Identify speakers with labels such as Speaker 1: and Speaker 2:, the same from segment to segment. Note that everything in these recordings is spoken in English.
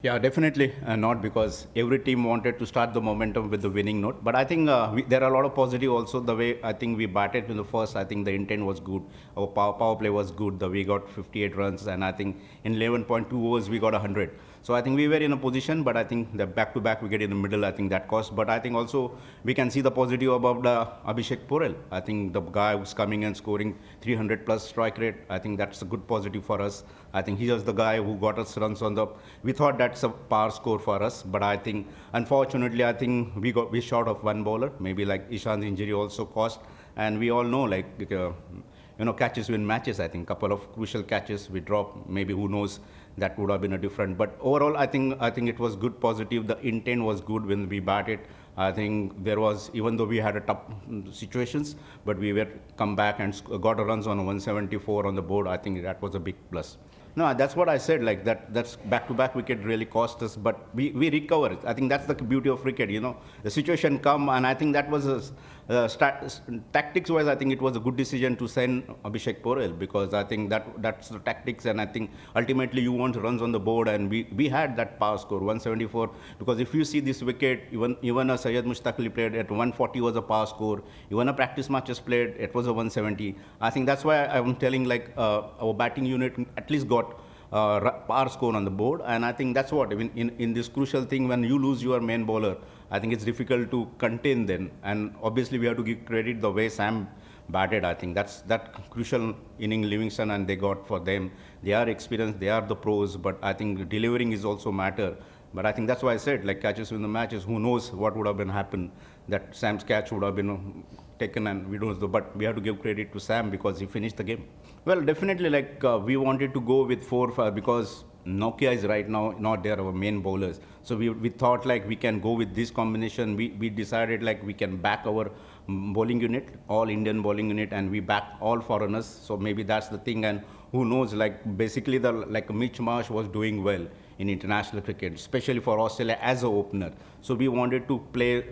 Speaker 1: Yeah, definitely not because every team wanted to start the momentum with the winning note. But I think there are a lot of positive also. The way I think we batted in the first, I think the intent was good. Our power play was good. The we got 58 runs, and I think in 11.2 overs we got 100. So I think we were in a position, but I think the back-to-back we get in the middle. I think that cost. But I think also we can see the positive about Abhishek Porel. I think the guy who's coming and scoring 300 plus strike rate. I think that's a good positive for us. I think he was the guy who got us runs on the. We thought that's a power score for us, but I think unfortunately I think we short of one bowler. Maybe like Ishan's injury also cost, and we all know catches win matches. I think couple of crucial catches we drop. Maybe who knows, that would have been a different. But overall, I think it was good positive. The intent was good when we batted. I think there was, even though we had a tough situations, but we were come back and got a runs on 174 on the board. I think that was a big plus. No, that's what I said. Like that's back-to-back wicket really cost us, but we recover. I think that's the beauty of cricket. The situation come, and I think that was tactics-wise. I think it was a good decision to send Abhishek Porel because I think that's the tactics, and I think ultimately you want runs on the board, and we had that power score 174 because if you see this wicket, even a Syed Mushtaq Ali played at 140 was a power score. Even a practice matches played, it was a 170. I think that's why I'm telling our batting unit at least got power score on the board, and I think that's what in this crucial thing when you lose your main bowler, I think it's difficult to contain then, and obviously we have to give credit the way Sam batted. I think that's that crucial inning Livingston, and they got for them. They are experienced, they are the pros, but I think delivering is also matter. But I think that's why I said like catches win the matches. Who knows what would have been happened? That Sam's catch would have been taken, and we don't know. But we have to give credit to Sam because he finished the game. Well, definitely we wanted to go with 4-5 because Nokia is right now not there, our main bowlers. So we thought like we can go with this combination. We decided like we can back our bowling unit, all Indian bowling unit, and we back all foreigners. So maybe that's the thing. And who knows, like basically Mitch Marsh was doing well in international cricket, especially for Australia as an opener. So we wanted to play,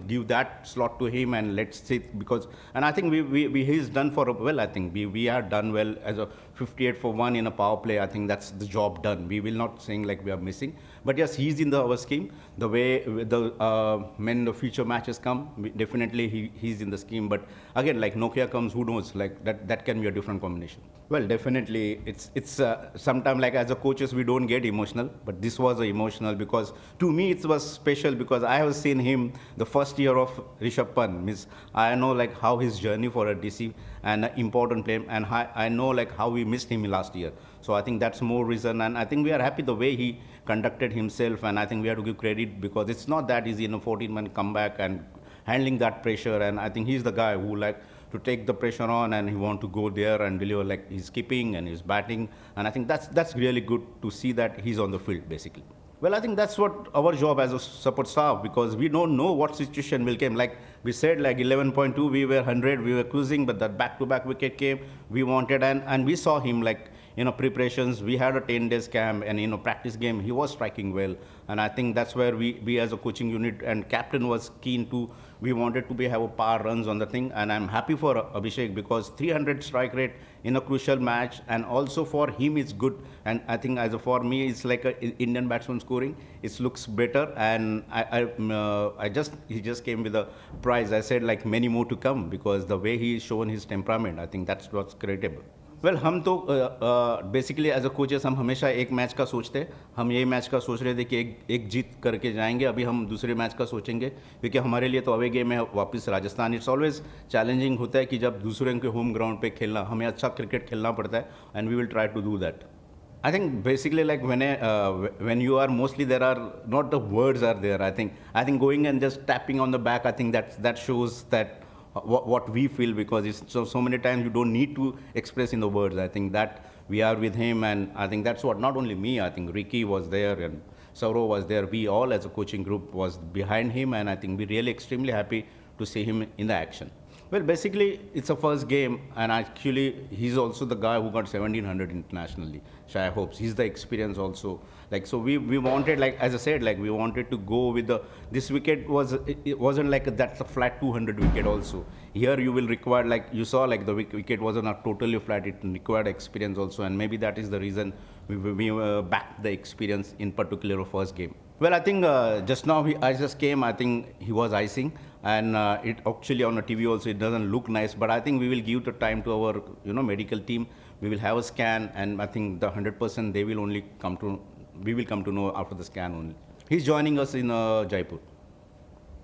Speaker 1: give that slot to him and let's see because, and I think he's done for well. I think we are done well as a 58 for 1 in a power play. I think that's the job done. We will not saying like we are missing, but yes, he's in our scheme. The way when the future matches come, definitely he's in the scheme. But again, like Nokia comes, who knows? Like that can be a different combination. Well, definitely, it's sometimes like as a coaches we don't get emotional, but this was emotional because to me it was special because I have seen him the first year of Rishabh Pant. Means I know like how his journey for a DC and an important play, and I know like how we missed him last year. So I think that's more reason, and I think we are happy the way he conducted himself, and I think we have to give credit because it's not that easy in a 14-man comeback and handling that pressure, and I think he's the guy who like to take the pressure on and he want to go there and deliver like his keeping and his batting, and I think that's really good to see that he's on the field basically. Well, I think that's what our job as a support staff because we don't know what situation will come. Like we said, like 11.2, we were 100, we were cruising, but that back-to-back wicket came. We wanted, and we saw him like preparations. We had a 10 days camp and practice game. He was striking well, and I think that's where we as a coaching unit and captain was keen to. We wanted to have a power runs on the thing, and I'm happy for Abhishek because 300 strike rate in a crucial match, and also for him it's good. And I think for me it's like a Indian batsman scoring. It looks better, and he just came with a prize. I said like many more to come because the way he's shown his temperament, I think that's what's creditable. Well हम तो basically as a coaches हम हमेशा एक match का सोचते हैं. हम यही मैच का सोच रहे थे कि एक जीत करके जाएंगे. अभी हम दूसरे मैच का सोचेंगे क्योंकि हमारे लिए तो अवे गेम है वापस राजस्थान. इट्स ऑलवेज चैलेंजिंग होता है कि जब दूसरे के होम ग्राउंड पे खेलना, हमें अच्छा क्रिकेट खेलना पड़ता है, and we will try to do that. I think basically like when you are mostly there are not the words are there. I think going and just tapping on the back, I think that shows that what we feel because it's so many times you don't need to express in the words. I think that we are with him, and I think that's what not only me. I think Ricky was there and Saurav was there. We all as a coaching group was behind him, and I think we're really extremely happy to see him in the action. Well, basically, it's a first game, and actually, he's also the guy who got 1700 internationally. Shai hopes he's the experience also. Like so, we wanted, like as I said, like we wanted to go with this wicket it wasn't like that's a flat 200 wicket also. Here you will require, like you saw, like the wicket wasn't a totally flat. It required experience also, and maybe that is the reason we backed the experience in particular of first game. Well, I think just now I just came. I think he was icing, and it actually on the TV also it doesn't look nice. But I think we will give the time to our medical team. We will have a scan, and I think the 100% they will only come to we will come to know after the scan only. He's joining us in Jaipur.